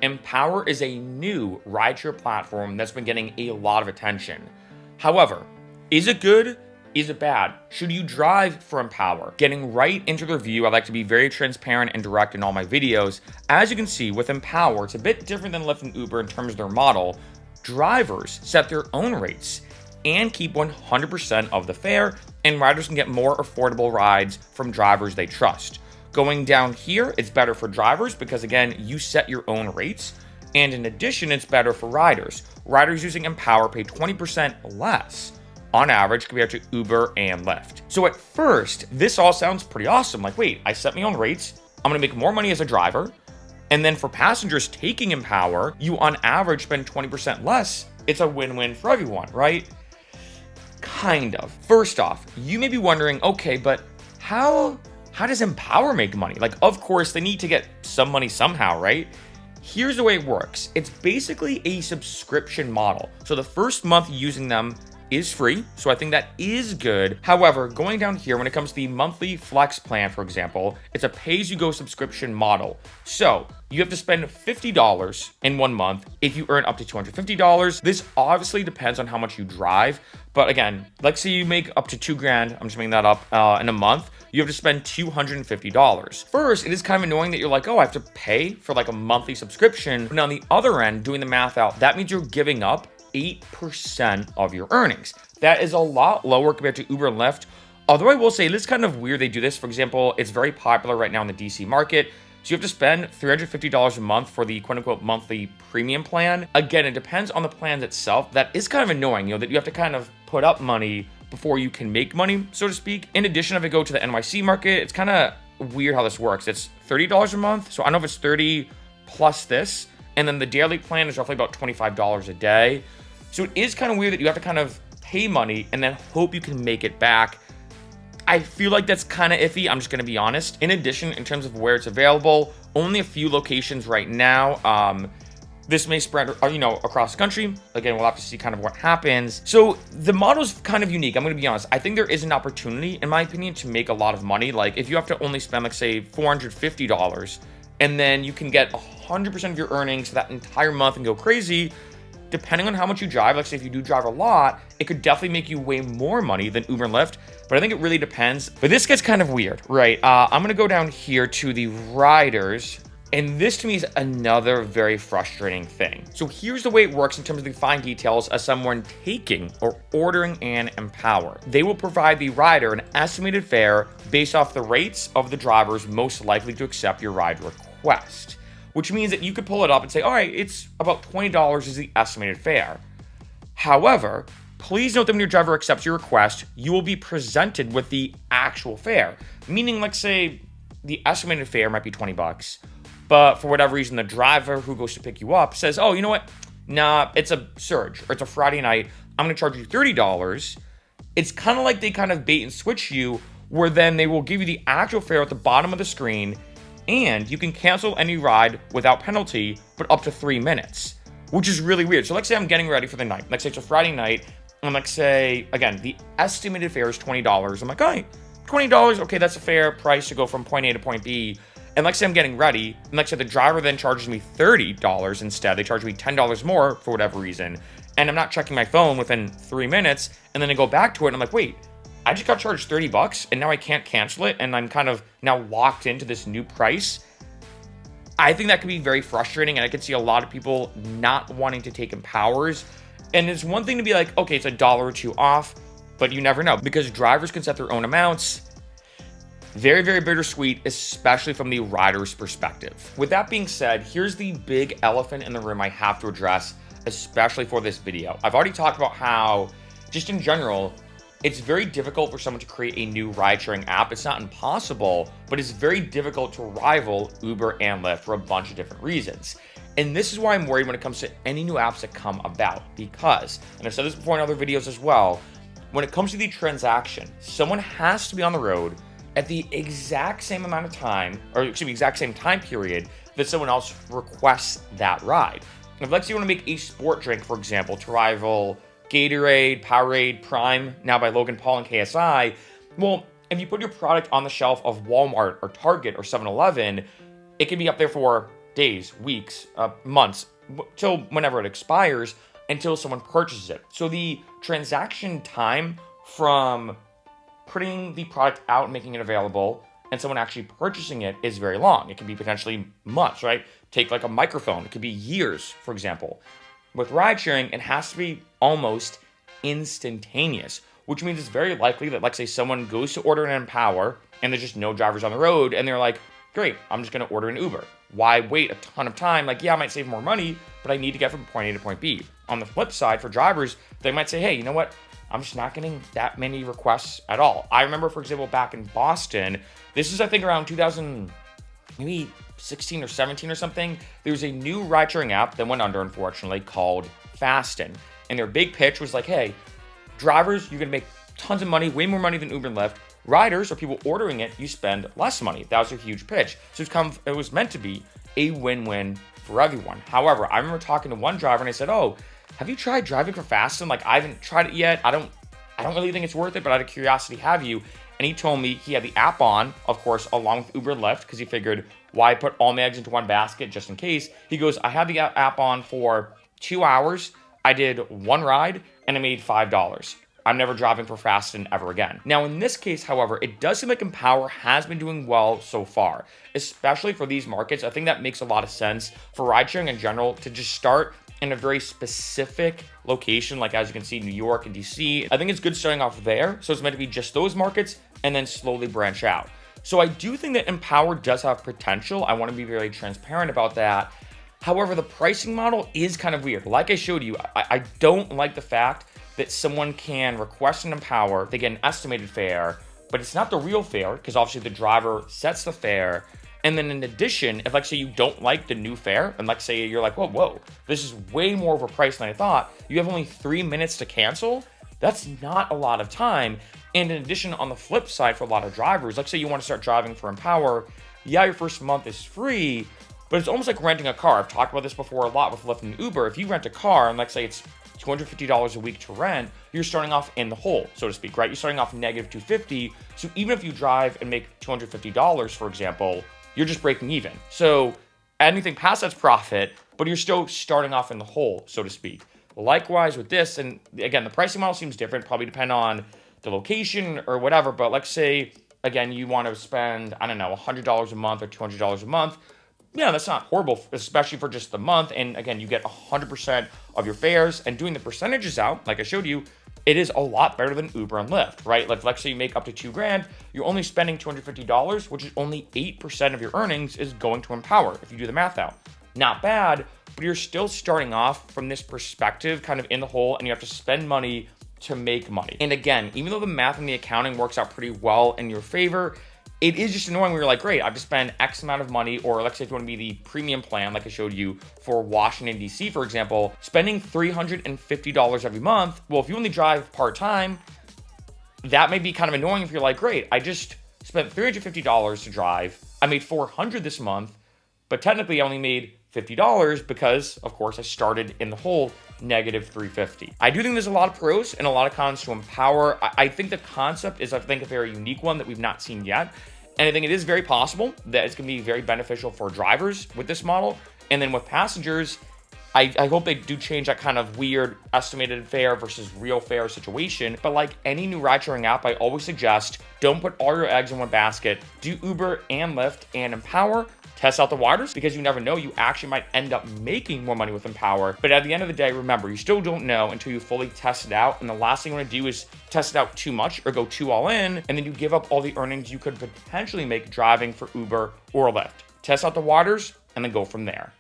Empower is a new rideshare platform that's been getting a lot of attention. However, is it good? Is it bad? Should you drive for Empower? Getting right into the review, I like to be very transparent and direct in all my videos. As you can see, with Empower, it's a bit different than Lyft and Uber in terms of their model. Drivers set their own rates and keep 100% of the fare, and riders can get more affordable rides from drivers they trust. Going down here, it's better for drivers because, again, you set your own rates. And in addition, it's better for riders. Riders using Empower pay 20% less on average compared to Uber and Lyft. So at first, this all sounds pretty awesome. Like, wait, I set my own rates. I'm gonna make more money as a driver. And then for passengers taking Empower, you on average spend 20% less. It's a win-win for everyone, right? Kind of. First off, you may be wondering, okay, but how does Empower make money? Like, of course, they need to get some money somehow, right? Here's the way it works. It's basically a subscription model. So the first month using them is free, so I think that is good. However, going down here, when it comes to the monthly flex plan, for example, it's a pay-as-you-go subscription model. So you have to spend $50 in 1 month if you earn up to $250. This obviously depends on how much you drive, but again, let's say you make up to $2,000, I'm just making that up, in a month, you have to spend $250. First, it is kind of annoying that you're like, oh, I have to pay for like a monthly subscription. But on the other end, doing the math out, that means you're giving up 8% of your earnings. That is a lot lower compared to Uber and Lyft. Although I will say it is kind of weird they do this. For example, it's very popular right now in the DC market. So you have to spend $350 a month for the quote-unquote monthly premium plan. Again, it depends on the plan itself. That is kind of annoying, that you have to kind of put up money before you can make money, so to speak. In addition, if I go to the NYC market, it's kind of weird how this works. It's $30 a month. So I don't know if it's 30 plus this. And then the daily plan is roughly about $25 a day. So it is kind of weird that you have to kind of pay money and then hope you can make it back. I feel like that's kind of iffy. I'm just going to be honest. In addition, in terms of where it's available, only a few locations right now. This may spread, across the country. Again, we'll have to see kind of what happens. So the model is kind of unique. I'm going to be honest. I think there is an opportunity, in my opinion, to make a lot of money. Like if you have to only spend, like say, $450, and then you can get 100% of your earnings that entire month and go crazy. Depending on how much you drive, like say if you do drive a lot, it could definitely make you way more money than Uber and Lyft, but I think it really depends. But this gets kind of weird, right? I'm gonna go down here to the riders, and this to me is another very frustrating thing. So here's the way it works in terms of the fine details as someone taking or ordering an Empower. They will provide the rider an estimated fare based off the rates of the drivers most likely to accept your ride request. Which means that you could pull it up and say, all right, it's about $20 is the estimated fare. However, please note that when your driver accepts your request, you will be presented with the actual fare. Meaning, like say, the estimated fare might be $20, but for whatever reason, the driver who goes to pick you up says, oh, you know what? Nah, it's a surge, or it's a Friday night. I'm gonna charge you $30. It's kind of like they kind of bait and switch you, where then they will give you the actual fare at the bottom of the screen, and you can cancel any ride without penalty, but up to 3 minutes, which is really weird. So let's say I'm getting ready for the night. Let's say it's a Friday night, and let's say, again, the estimated fare is $20. I'm like, all right, $20, okay, that's a fair price to go from point A to point B. And let's say I'm getting ready, and let's say the driver then charges me $30 instead. They charge me $10 more for whatever reason, and I'm not checking my phone within 3 minutes, and then I go back to it, and I'm like, wait, I just got charged $30 and now I can't cancel it, and I'm kind of now locked into this new price. I think that could be very frustrating, and I could see a lot of people not wanting to take Empowers. And it's one thing to be like, okay, it's $1 or $2 off, but you never know because drivers can set their own amounts. Very, very bittersweet, especially from the rider's perspective. With that being said, here's the big elephant in the room I have to address, especially for this video. I've already talked about how, just in general, it's very difficult for someone to create a new ride-sharing app. It's not impossible, but it's very difficult to rival Uber and Lyft for a bunch of different reasons. And this is why I'm worried when it comes to any new apps that come about, because, and I've said this before in other videos as well, when it comes to the transaction, someone has to be on the road at the exact same amount of time, or excuse me, exact same time period that someone else requests that ride. If let's say you want to make a sport drink, for example, to rival Gatorade, Powerade, Prime, now by Logan Paul and KSI, well, if you put your product on the shelf of Walmart or Target or 7-Eleven, it can be up there for days, weeks, months, till whenever it expires, until someone purchases it. So the transaction time from putting the product out and making it available and someone actually purchasing it is very long. It can be potentially months, right? Take like a microphone. It could be years, for example. With ride sharing, it has to be almost instantaneous, which means it's very likely that, like, say someone goes to order an Empower and there's just no drivers on the road and they're like, great, I'm just going to order an Uber. Why wait a ton of time? Like, yeah, I might save more money, but I need to get from point A to point B. On the flip side, for drivers, they might say, hey, you know what? I'm just not getting that many requests at all. I remember, for example, back in Boston, this is, I think, around 2000, maybe 16 or 17 or something. There was a new ride-sharing app that went under, unfortunately, called Fasten. And their big pitch was like, hey, drivers, you're gonna make tons of money, way more money than Uber and Lyft. Riders, or people ordering it, you spend less money. That was a huge pitch. So it was meant to be a win-win for everyone. However, I remember talking to one driver and I said, oh, have you tried driving for Fasten? Like, I haven't tried it yet. I don't really think it's worth it, but out of curiosity, have you? And he told me he had the app on, of course, along with Uber and Lyft, because he figured, why put all my eggs into one basket just in case? He goes, I had the app on for 2 hours. I did one ride and I made $5. I'm never driving for Fasten ever again. Now, in this case, however, it does seem like Empower has been doing well so far, especially for these markets. I think that makes a lot of sense for ride sharing in general to just start in a very specific location, like as you can see, New York and DC. I think it's good starting off there. So it's meant to be just those markets and then slowly branch out. So I do think that Empower does have potential. I want to be very transparent about that. However, the pricing model is kind of weird. Like I showed you, I don't like the fact that someone can request an Empower, they get an estimated fare, but it's not the real fare because obviously the driver sets the fare. And then in addition, if, like, say you don't like the new fare, and like say you're like, whoa, this is way more of a price than I thought, you have only 3 minutes to cancel. That's not a lot of time. And in addition, on the flip side, for a lot of drivers, like say you want to start driving for Empower, yeah, your first month is free, but it's almost like renting a car. I've talked about this before a lot with Lyft and Uber. If you rent a car and like say it's $250 a week to rent, you're starting off in the hole, so to speak, right? You're starting off negative $250. So even if you drive and make $250, for example, you're just breaking even. So anything past that's profit, but you're still starting off in the hole, so to speak. Likewise with this, and again, the pricing model seems different, probably depend on the location or whatever, but let's say, again, you want to spend, I don't know, $100 a month or $200 a month. Yeah, that's not horrible, especially for just the month. And again, you get 100% of your fares, and doing the percentages out, like I showed you, it is a lot better than Uber and Lyft, right? Like, let's say you make up to $2,000, you're only spending $250, which is only 8% of your earnings is going to Empower, if you do the math out. Not bad, but you're still starting off from this perspective, kind of in the hole, and you have to spend money to make money. And again, even though the math and the accounting works out pretty well in your favor, it is just annoying when you're like, great, I have to spend X amount of money, or let's say if you want to be the premium plan, like I showed you for Washington, DC, for example, spending $350 every month. Well, if you only drive part-time, that may be kind of annoying if you're like, great, I just spent $350 to drive. I made $400 this month, but technically I only made $50 because, of course, I started in the hole negative $350. I do think there's a lot of pros and a lot of cons to Empower. I think the concept is, I think, a very unique one that we've not seen yet. And I think it is very possible that it's going to be very beneficial for drivers with this model. And then with passengers, I hope they do change that kind of weird estimated fare versus real fare situation. But like any new ride-sharing app, I always suggest don't put all your eggs in one basket. Do Uber and Lyft and Empower. Test out the waters, because you never know, you actually might end up making more money with Empower. But at the end of the day, remember, you still don't know until you fully test it out. And the last thing you want to do is test it out too much or go too all in, and then you give up all the earnings you could potentially make driving for Uber or Lyft. Test out the waters and then go from there.